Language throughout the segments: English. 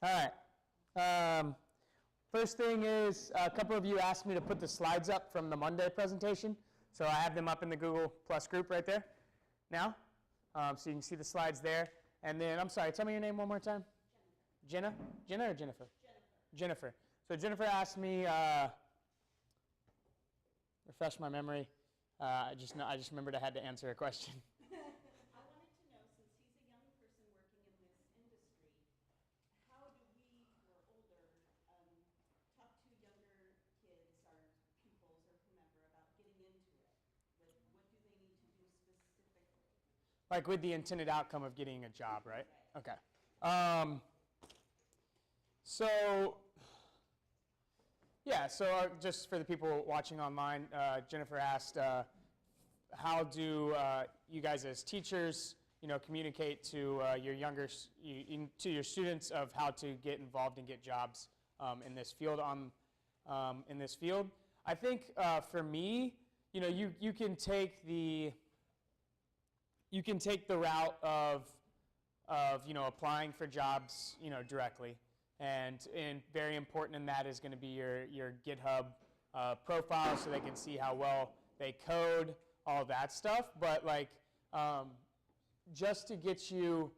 All right. First thing is, a couple of you asked me to put the slides up from the Monday presentation. So I have them up in the Google Plus group right there now. So you can see the slides there. And then, I'm sorry, tell me your name one more time. Jenna? Jenna or Jennifer? Jennifer. So Jennifer asked me, refresh my memory. I just remembered I had to answer a question. I wanted to know, since he's a young person working in this industry, how do we, who are older, talk to younger kids or pupils or whomever about getting into it? What do they need to do specifically? Like with the intended outcome of getting a job, right? Okay. So just for the people watching online, Jennifer asked, how do you guys as teachers, communicate to to your students of how to get involved and get jobs in this field? I think for me, you can take the route of applying for jobs, directly. And very important in that is going to be your GitHub profile, so they can see how well they code, all that stuff. But just to get you,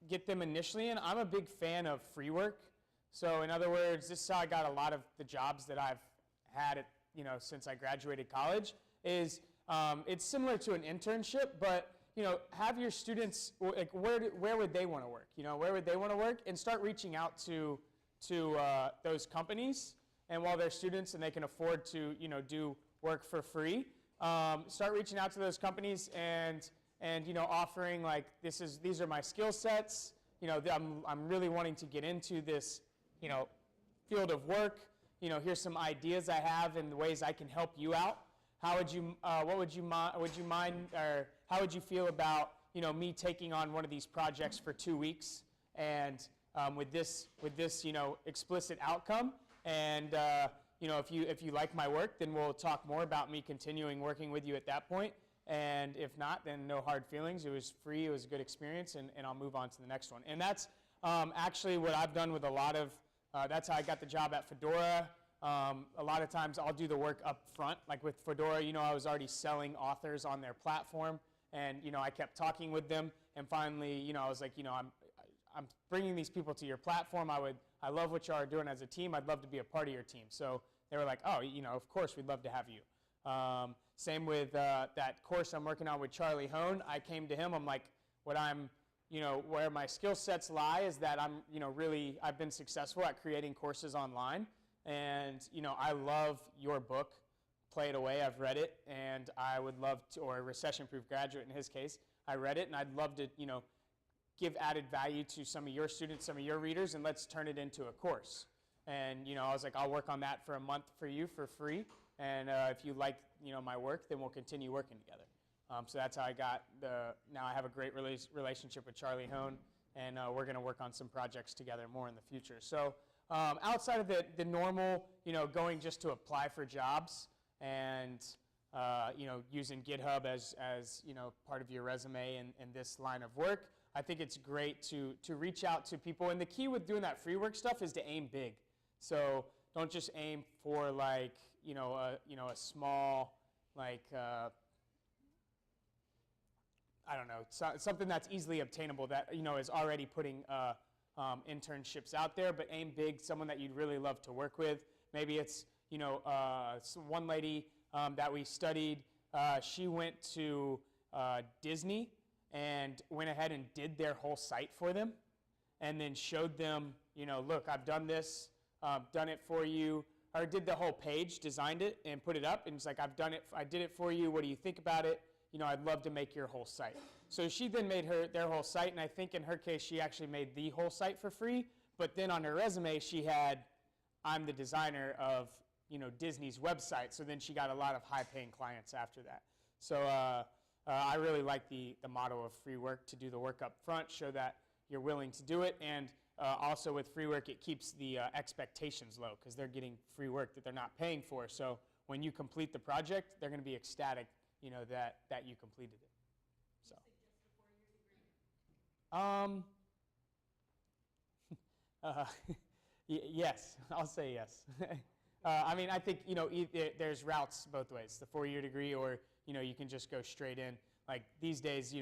get them initially in, I'm a big fan of free work. So in other words, this is how I got a lot of the jobs that I've had since I graduated college. It's similar to an internship, but have your students, where would they want to work? Where would they want to work? And start reaching out to those companies. And while they're students and they can afford to, do work for free, start reaching out to those companies and offering these are my skill sets. I'm really wanting to get into this, field of work. Here's some ideas I have and the ways I can help you out. How would you, would you mind, or how would you feel about, me taking on one of these projects for 2 weeks, and with this, explicit outcome, and if you like my work, then we'll talk more about me continuing working with you at that point. And if not, then no hard feelings. It was free. It was a good experience, and I'll move on to the next one. And that's actually what I've done with a lot of. That's how I got the job at Fedora. A lot of times I'll do the work up front. Like with Fedora, I was already selling authors on their platform, and I kept talking with them, and finally, I was like, I'm bringing these people to your platform. I love what you are doing as a team. I'd love to be a part of your team. So they were like, oh, of course, we'd love to have you. Same with that course I'm working on with Charlie Hone. I came to him. I'm like, where my skill sets lie is that I've been successful at creating courses online. And, I love your book, Play It Away. I've read it, and I would love to, or Recession-Proof Graduate in his case, I read it, and I'd love to, give added value to some of your students, some of your readers, and let's turn it into a course. And, I was like, I'll work on that for a month for you for free, and if you like, my work, then we'll continue working together. So that's how I got now I have a great relationship with Charlie Hone, and we're going to work on some projects together more in the future. So outside of the normal, going just to apply for jobs and, using GitHub as part of your resume in this line of work, I think it's great to reach out to people. And the key with doing that free work stuff is to aim big. So don't just aim for a small, I don't know, something that's easily obtainable that, is already putting internships out there, but aim big, someone that you'd really love to work with. Maybe it's, one lady that we studied, she went to Disney and went ahead and did their whole site for them, and then showed them, look, I've done this, done it for you, or did the whole page, designed it, and put it up, and it's like, I did it for you, what do you think about it? I'd love to make your whole site. So she then made their whole site, and I think in her case, she actually made the whole site for free, but then on her resume, she had, I'm the designer of, Disney's website, so then she got a lot of high-paying clients after that. So I really like the motto of free work, to do the work up front, show that you're willing to do it, and also with free work, it keeps the expectations low, because they're getting free work that they're not paying for. So when you complete the project, they're going to be ecstatic that you completed it. So. You suggest a 4-year degree? Uh, yes, I'll say yes. I mean, I think, there's routes both ways, the 4-year degree, or, you can just go straight in. Like these days,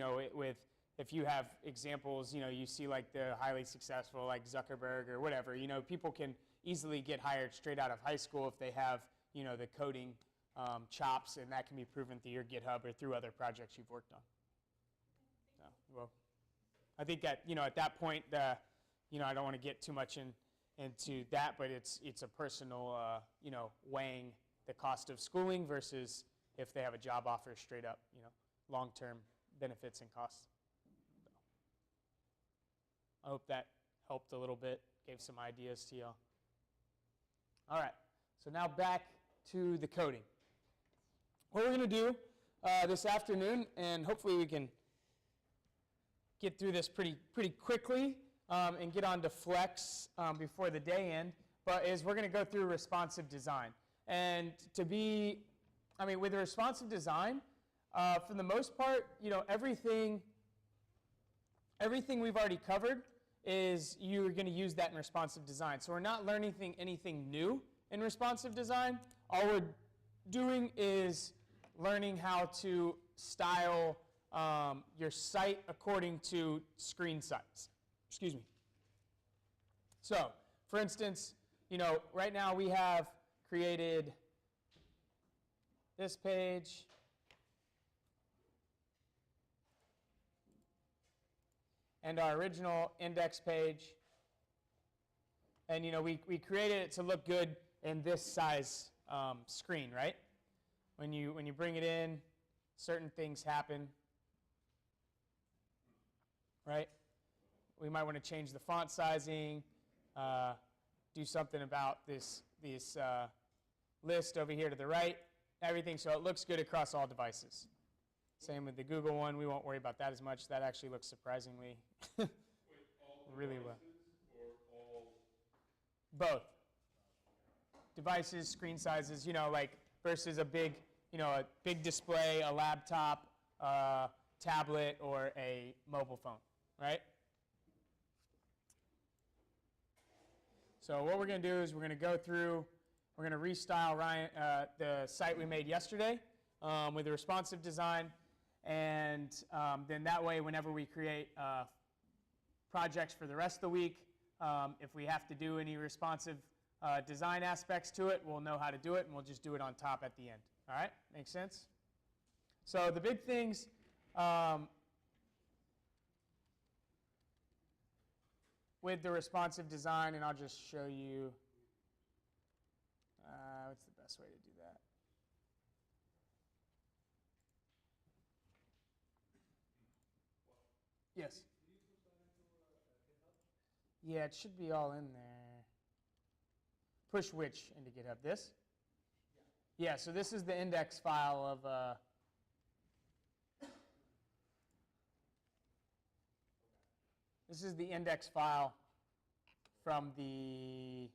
if you have examples, you see like the highly successful, like Zuckerberg or whatever, people can easily get hired straight out of high school if they have, the coding chops, and that can be proven through your GitHub or through other projects you've worked on. So, well, I think that, at that point, I don't want to get too much into that, but it's a personal, weighing the cost of schooling versus if they have a job offer straight up, long-term benefits and costs. So, I hope that helped a little bit, gave some ideas to y'all. All right, so now back to the coding. What we're going to do this afternoon, and hopefully we can get through this pretty quickly and get on to Flex before the day end, but is we're going to go through responsive design. And with the responsive design, for the most part, everything we've already covered is you're going to use that in responsive design. So we're not learning anything new in responsive design. All we're doing is learning how to style your site according to screen size. Excuse me. So, for instance, right now we have created this page. And our original index page. And we created it to look good in this size screen, right? When you bring it in, certain things happen, right? We might want to change the font sizing, do something about this list over here to the right, everything so it looks good across all devices. Same with the Google one. We won't worry about that as much. That actually looks surprisingly really well. Or all? Both. Devices, screen sizes, versus a big display, a laptop, tablet, or a mobile phone, right? So what we're going to do is we're going to go through, we're going to restyle the site we made yesterday with the responsive design. And then that way, whenever we create projects for the rest of the week, if we have to do any responsive design aspects to it, we'll know how to do it, and we'll just do it on top at the end. All right? Makes sense? So the big things with the responsive design, and I'll just show you what's the best way to do that. Yes. Yeah, it should be all in there. Push which into GitHub? This? Yeah, so this is the index file of this is the index file from the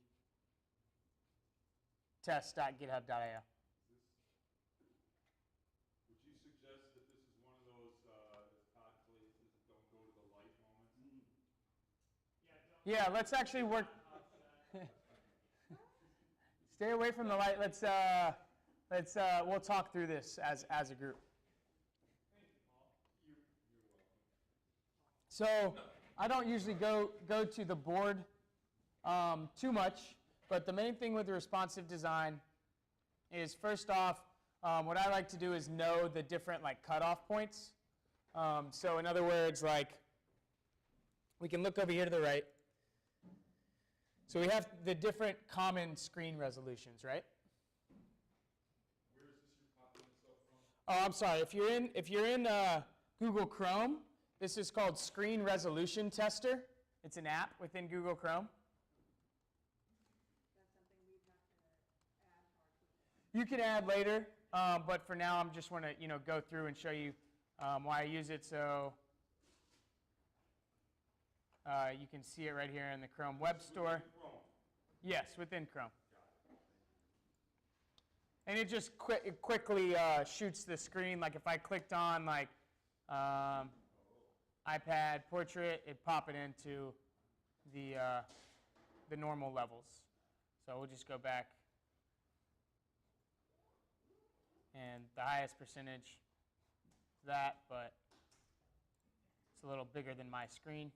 test.github.io. Would you suggest that this is one of those, as Todd places, don't go to the light moments? Yeah, let's actually work. Stay away from the light. We'll talk through this as a group. You're welcome. So I don't usually go to the board too much, but the main thing with the responsive design is, first off, what I like to do is know the different cutoff points. So in other words, we can look over here to the right. So we have the different common screen resolutions, right? Where is this you're popping this up from? Oh, I'm sorry. If you're in Google Chrome, this is called Screen Resolution Tester. It's an app within Google Chrome. That's something we'd have to add more to. You can add later, but for now, I'm just want to go through and show you why I use it. So you can see it right here in the Chrome Web Store. Chrome. Yes, within Chrome. And it just quickly shoots the screen. Like if I clicked on iPad portrait, it'd pop it into the the normal levels. So we'll just go back. And the highest percentage is that, but it's a little bigger than my screen.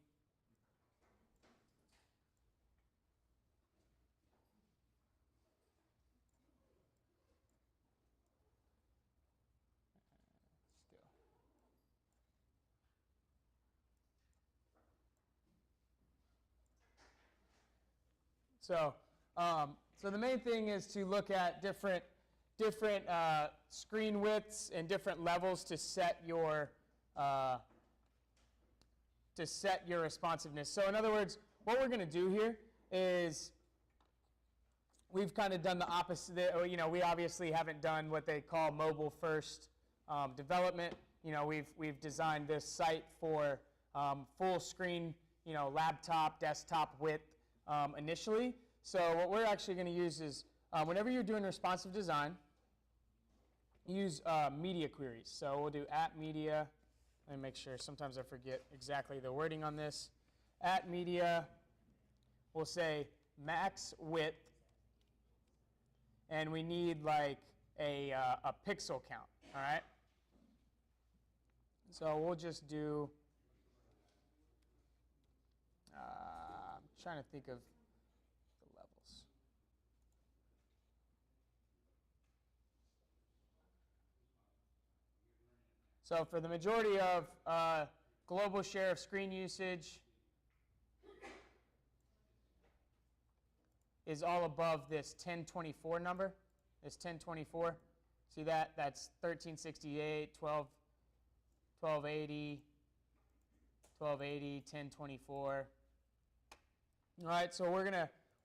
So the main thing is to look at different screen widths and different levels to set your responsiveness. So in other words, what we're going to do here is we've kind of done the opposite. We obviously haven't done what they call mobile first development. We've designed this site for full screen, laptop, desktop width initially. So what we're actually going to use is whenever you're doing responsive design, use media queries. So we'll do @media. Let me make sure. Sometimes I forget exactly the wording on this. @media, we'll say max width, and we need like a pixel count. All right. So we'll just do. I'm trying to think of the levels. So for the majority of global share of screen usage is all above this 1024 number, this 1024. See that? That's 1368, 1280, 1024. All right, so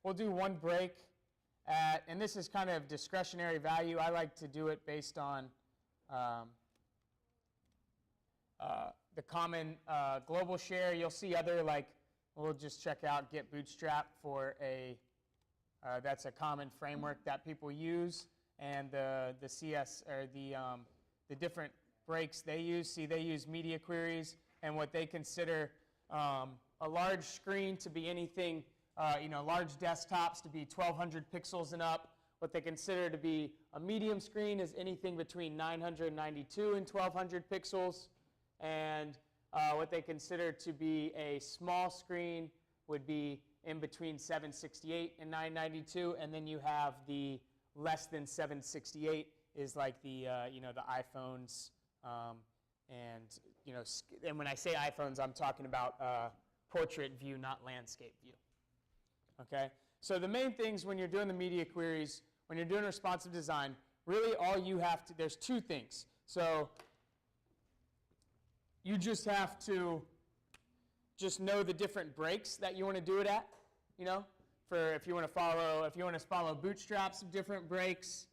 we'll do one break at, and this is kind of discretionary value. I like to do it based on the common global share. You'll see other, like, we'll just check out Git Bootstrap for that's a common framework that people use, and the CS or the different breaks they use. See, they use media queries, and what they consider a large screen to be anything, large desktops to be 1,200 pixels and up. What they consider to be a medium screen is anything between 992 and 1,200 pixels. And what they consider to be a small screen would be in between 768 and 992. And then you have the less than 768 is like the iPhones. And when I say iPhones, I'm talking about portrait view, not landscape view. Okay? So the main things when you're doing the media queries, when you're doing responsive design, really all you have to, there's two things. So you just have to just know the different breaks that you want to do it at, for if you want to follow Bootstrap's different breaks,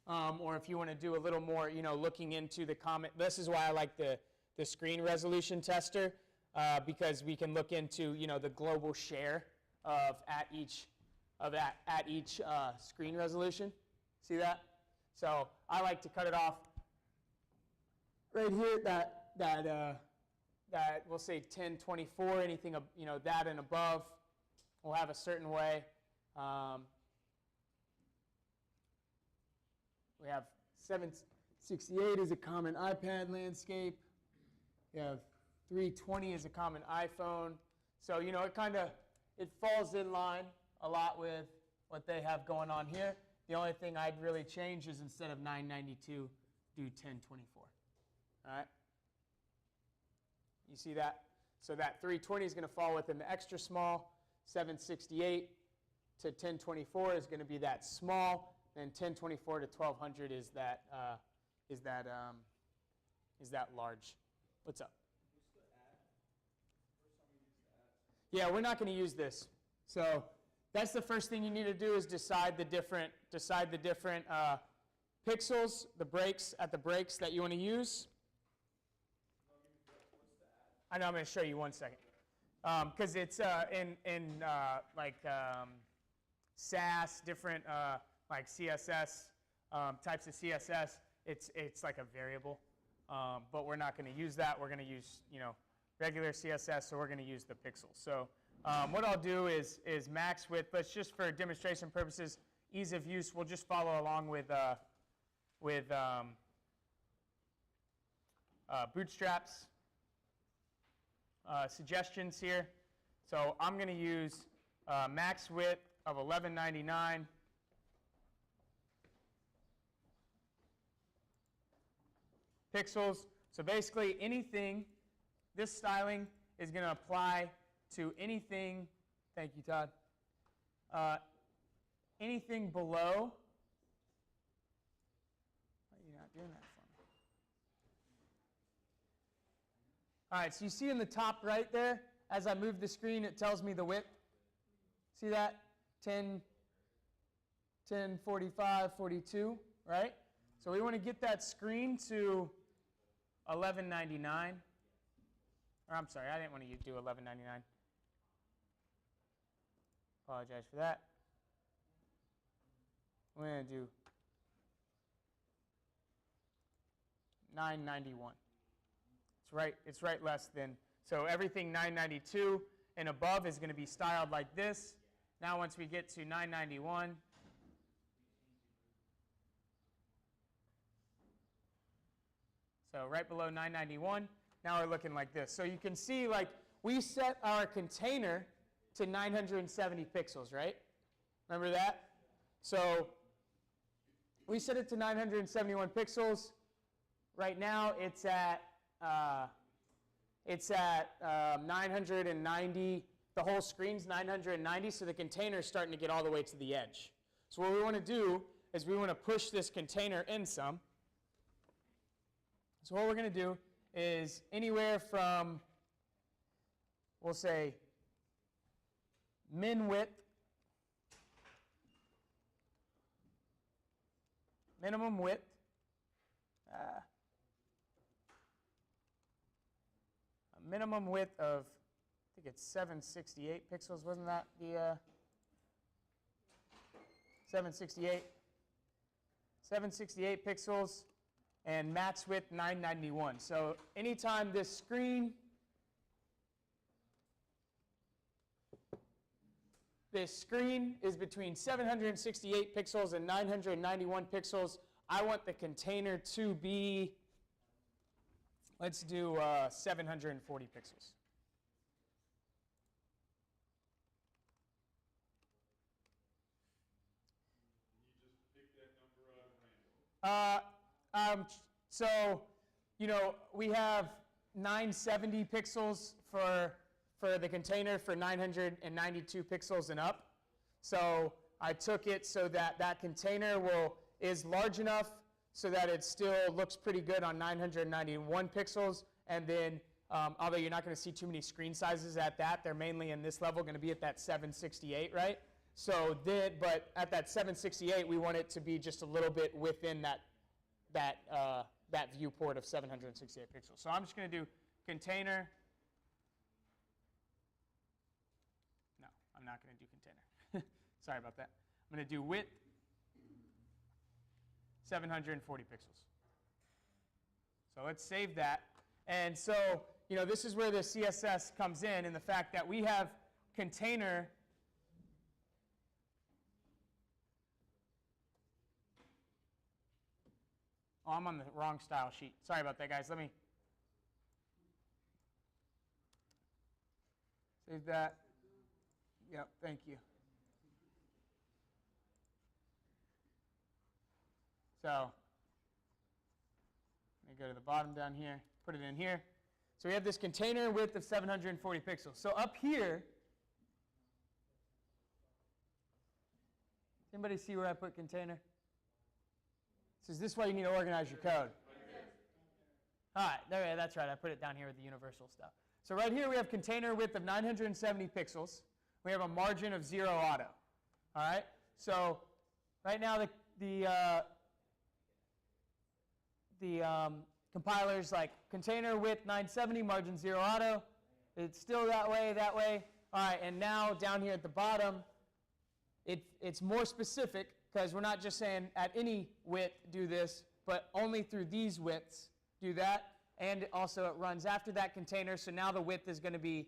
or if you want to do a little more, looking into the comment. This is why I like the screen resolution tester, because we can look into, the global share of at each screen resolution. See that? So I like to cut it off right here. That we'll say 1024. Anything that and above will have a certain way. We have 768 is a common iPad landscape. We have 320 is a common iPhone. So it falls in line a lot with what they have going on here. The only thing I'd really change is instead of 992, do 1024. All right? You see that? So that 320 is going to fall within the extra small. 768 to 1024 is going to be that small. And 1024 to 1200 is that large. What's up? Yeah, we're not going to use this. So that's the first thing you need to do is decide the different pixels, the breaks that you want to use. I know, I'm going to show you 1 second. Because it's in SAS, different like CSS, types of CSS, it's like a variable. But we're not going to use that. We're going to use regular CSS, so we're going to use the pixels. So What I'll do is max width, but just for demonstration purposes, ease of use, we'll just follow along with bootstraps. Suggestions here. So I'm going to use max width of 1199. Pixels. So basically anything, this styling is going to apply to anything, thank you, Todd, anything below, why are you not doing that for me? All right, so you see in the top right there, as I move the screen, it tells me the width. See that? 10, 45, 42, right? So we want to get that screen to 1199. Or I'm sorry, I didn't want to do 1199. Apologize for that. We're going to do 991. It's right less than. So everything 992 and above is going to be styled like this. Now once we get to 991, so right below 991, now we're looking like this. So you can see, like, we set our container to 970 pixels, right? Remember that? So we set it to 971 pixels. Right now it's at 990. The whole screen's 990, so the container is starting to get all the way to the edge. So what we want to do is we want to push this container in some. So what we're going to do is anywhere from, we'll say, min width, minimum width, a minimum width of, I think it's 768 pixels, wasn't that the 768? 768 pixels and max width 991. So anytime this screen is between 768 pixels and 991 pixels, I want the container to be, let's do 740 pixels. Can you just pick that number out of random? So, we have 970 pixels for the container for 992 pixels and up. So I took it so that that container is large enough so that it still looks pretty good on 991 pixels. And then, although you're not going to see too many screen sizes at that, they're mainly in this level going to be at that 768, right? So but at that 768, we want it to be just a little bit within that viewport of 768 pixels. So I'm just going to do container. No, I'm not going to do container. Sorry about that. I'm going to do width 740 pixels. So let's save that. And so, this is where the CSS comes in the fact that we have container. Oh, I'm on the wrong style sheet. Sorry about that, guys. Let me save that. Yep, thank you. So let me go to the bottom down here, put it in here. So we have this container width of 740 pixels. So up here, does anybody see where I put container? So is this why you need to organize your code? All right, that's right. I put it down here with the universal stuff. So right here we have container width of 970 pixels. We have a margin of 0 auto. All right. So right now the compiler's like container width 970, margin 0 auto. It's still that way. All right. And now down here at the bottom, it's more specific, because we're not just saying at any width do this, but only through these widths do that. And also it runs after that container, so now the width is going to be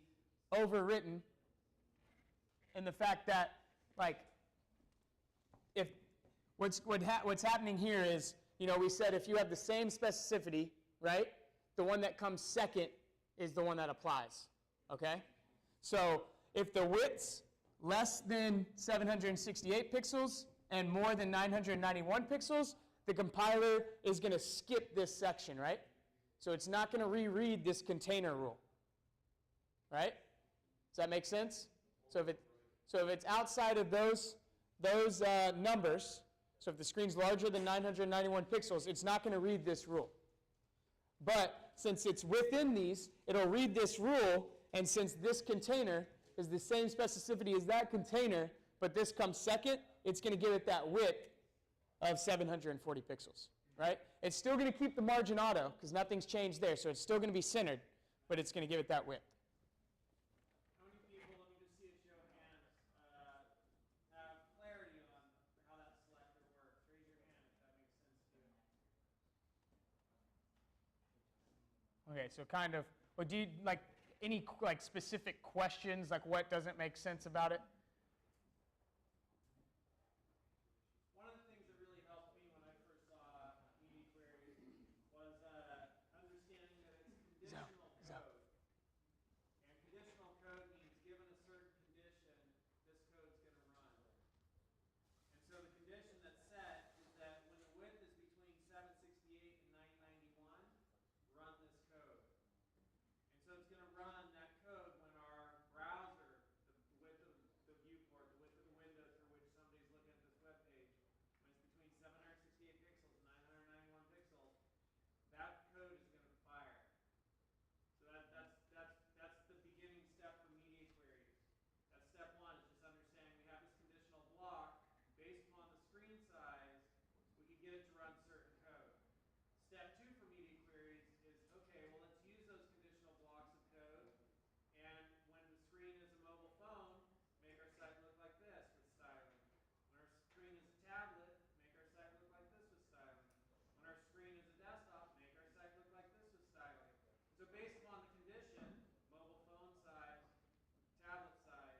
overwritten in the fact that, like, if what's happening here is, we said if you have the same specificity, right, the one that comes second is the one that applies, okay? So if the width's less than 768 pixels and more than 991 pixels, the compiler is going to skip this section, right? So it's not going to reread this container rule, right? Does that make sense? So if it's outside of those numbers, so if the screen's larger than 991 pixels, it's not going to read this rule. But since it's within these, it'll read this rule, and since this container is the same specificity as that container, but this comes second, it's going to give it that width of 740 pixels, right? It's still going to keep the margin auto, because nothing's changed there, so it's still going to be centered, but it's going to give it that width. How many people, let me just see a show of hands, have clarity on how that selector works? Raise your hand if that makes sense to you. Okay, so kind of, well, do you, like, any specific questions, like what doesn't make sense about it? One of the things that really helped me when I first saw media queries was understanding that it's conditional code. And conditional code means given a certain condition, this code's going to run. And so the condition that's set is that when the width is between 768 and 991, run this code. And so it's going to run that code when our browser, the width of the viewport, the width of the window through which somebody's looking at this web page, when it's between 768 pixels and 991 pixels, that code is going to fire. So that's the beginning step for media queries. That's step one, is just understanding we have this conditional block. Based upon the screen size, we can get it to run certain code. Step two for media queries is, okay, well, let's use those conditional blocks of code, and when the screen is a mobile phone, make our site look like this with styling. When our screen is a tablet, make our site look like this with styling. When our screen is a desktop, make our site look like this with styling. So based upon the condition, mobile phone size, tablet size,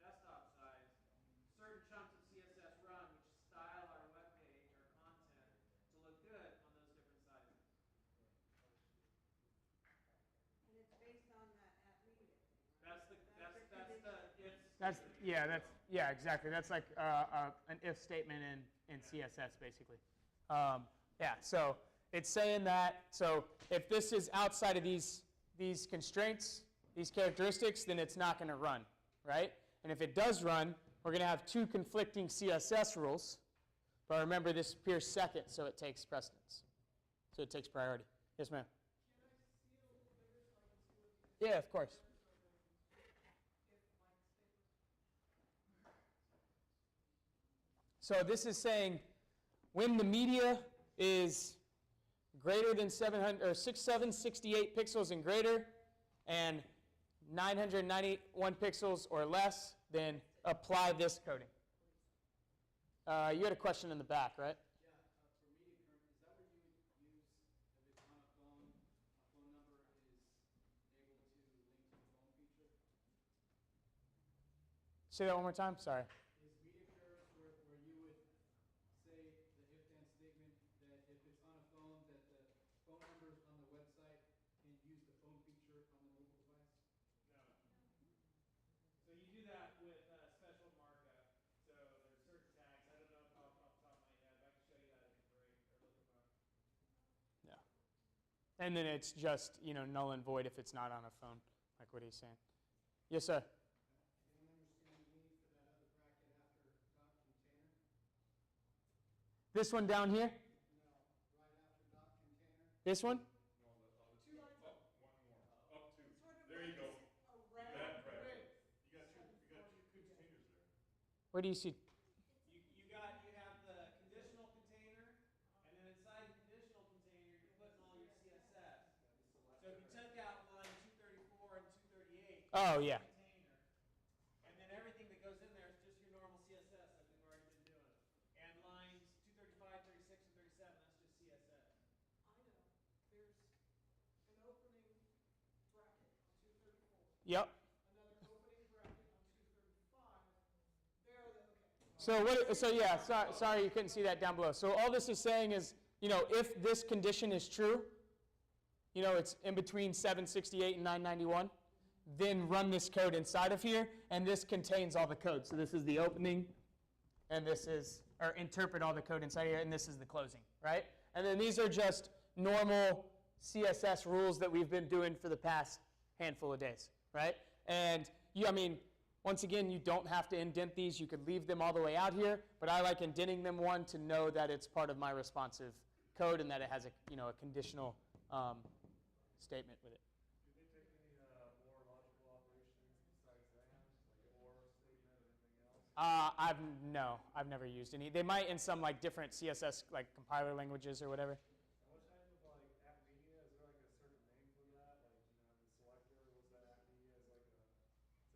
desktop size, certain chunks of CSS run which style our web page, our content, to look good on those different sizes. And it's based on that at media thing, right? That's the if. Exactly. That's like an if statement in CSS, basically. So it's saying that, so if this is outside of these constraints, these characteristics, then it's not going to run, right? And if it does run, we're going to have two conflicting CSS rules. But remember, this appears second, so it takes precedence. So it takes priority. Yes, ma'am? Can I see it a little bigger so I can see what the Yeah, of course. So this is saying when the media is greater than 768 pixels and greater, and 991 pixels or less, then apply this coding. You had a question in the back, right? Yeah, for media current, is that what you would use if it's on a phone number is able to link to the phone feature? Say that one more time, sorry. Is media current where you would say the if-then statement that if it's on a phone, that the phone numbers on the website can use the phone feature on the mobile device? No. So you do that with special markup. So there's certain tags. I don't know off the top of my head, but I can show you that in the break or look them up. Yeah. And then it's just, null and void if it's not on a phone, like what he's saying. Yes, sir. I don't understand the need for that other bracket after dot container. This one down here? No, right after dot container. This one? No, up one more, up two. There you go. That bracket. You got two containers there. Where do you see? You have the conditional container, and then inside the conditional container, you're putting all your CSS. So if you took out line 234 and 238, Oh, yeah. container, and then everything that goes in there is just your normal CSS like we've already been doing. And lines 235, 36, and 37, that's just CSS. I know, there's an opening bracket on 234. Yep. Another opening bracket on 235, So yeah, sorry you couldn't see that down below. So all this is saying is, if this condition is true, it's in between 768 and 991, then run this code inside of here, and this contains all the code. So this is the opening, and this is, or interpret all the code inside here, and this is the closing, right? And then these are just normal CSS rules that we've been doing for the past handful of days, right? And once again, you don't have to indent these. You could leave them all the way out here, but I like indenting them to know that it's part of my responsive code and that it has a conditional statement with it. Do they take any more logical operations besides that, like or statement or anything else? I've never used any. They might in some different CSS compiler languages or whatever. And what type of app media, is there a certain name for that? The selector, was that app media is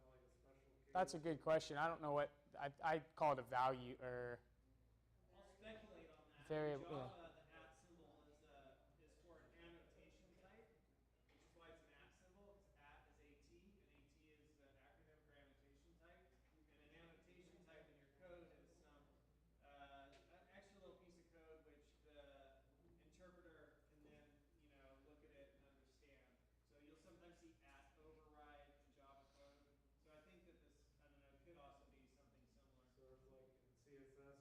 that a special case? That's a good question. I don't know what I call it a value or I'll speculate on that. variable. Java, Yeah. the at symbol is for an annotation type, which is why it's an at symbol. It's at is AT, and AT is the acronym for annotation type. And an annotation type in your code is some extra little piece of code which the interpreter can then look at it and understand. So you'll sometimes see at override in Java code. So I think that this, I don't know, could also be something similar. So it's in CSS,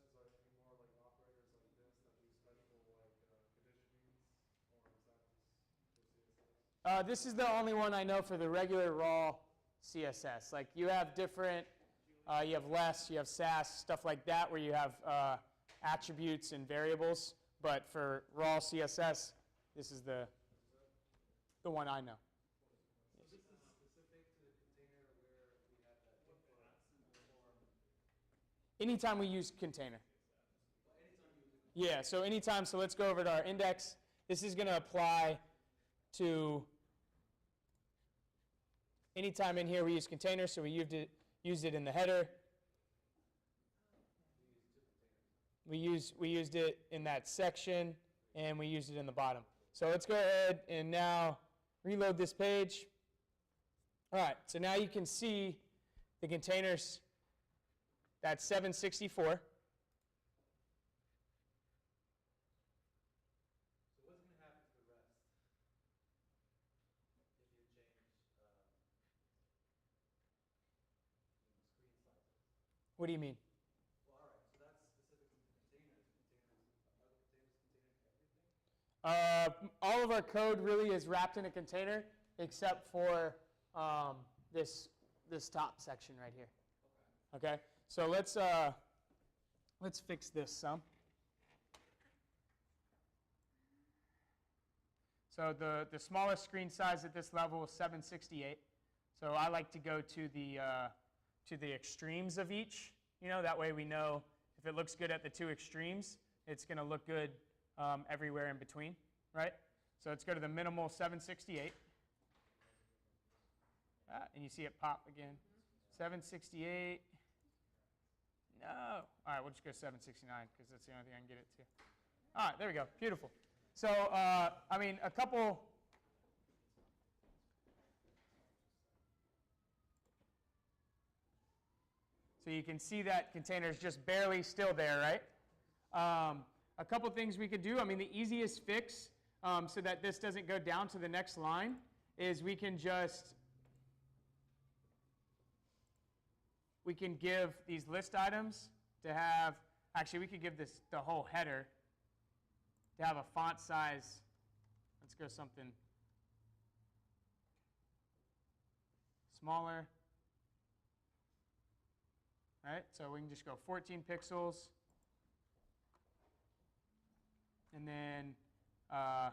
is there any more operators like this that do special conditionings, or is that just for CSS? This is the only one I know for the regular raw CSS. You have different, you have less, you have Sass, stuff like that, where you have attributes and variables. But for raw CSS, this is the one I know. So this is specific to the container where we have that input form. Anytime we use container. Well, anytime you Yeah, so anytime, so let's go over to our index. This is going to apply to anytime in here we use container, so we used it in the header. We used it in that section, and we used it in the bottom. So let's go ahead and now reload this page. All right, so now you can see the containers. That's 764. So what's going to happen to the rest if you change screen sizes? What do you mean? Well, all right. So that's specific to the containers. Are the containers containing everything? All of our code really is wrapped in a container, except for this top section right here. Okay. So let's fix this some. So the smallest screen size at this level is 768. So I like to go to the extremes of each. That way we know if it looks good at the two extremes, it's going to look good everywhere in between, right? So let's go to the minimal 768. And you see it pop again. 768. No. All right, we'll just go 769 because that's the only thing I can get it to. All right, there we go. Beautiful. So, a couple. So you can see that container is just barely still there, right? A couple things we could do. The easiest fix so that this doesn't go down to the next line is we can give these list items to have, actually we could give this the whole header to have a font size. Let's go something smaller. Right? So we can just go 14 pixels. And then, okay.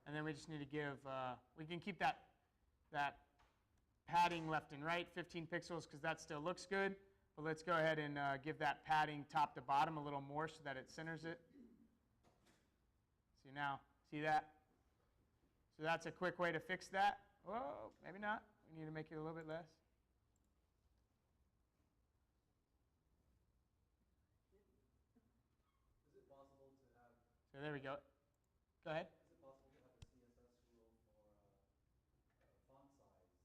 And then we just need to give, we can keep that padding left and right, 15 pixels, because that still looks good. But let's go ahead and give that padding top to bottom a little more so that it centers it. So now, see that? So that's a quick way to fix that. Whoa, maybe not. We need to make it a little bit less. Is it possible to have? So there we go. Go ahead. Is it possible to have a CSS rule for font size that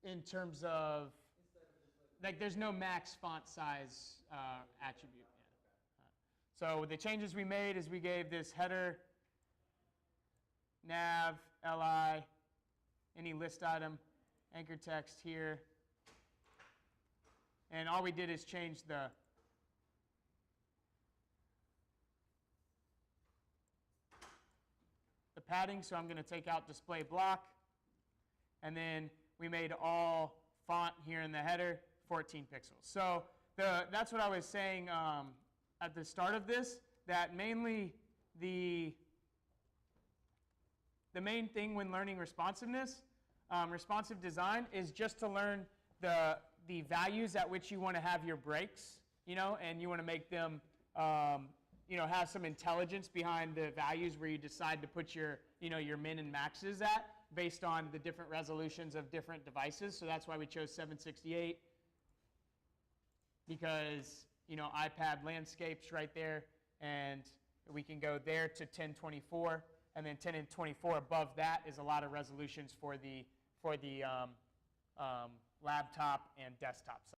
in terms of, like, there's no max font size attribute. So the changes we made is we gave this header, nav, li, any list item, anchor text here. And all we did is change the padding, so I'm going to take out display block. And then we made all font here in the header 14 pixels. So that's what I was saying at the start of this, that mainly the main thing when learning responsiveness, responsive design, is just to learn the values at which you want to have your breaks, and you want to make them have some intelligence behind the values where you decide to put your min and maxes at based on the different resolutions of different devices. So that's why we chose 768, because iPad landscapes right there, and we can go there to 1024, and then 1024 above that is a lot of resolutions for the laptop and desktop side.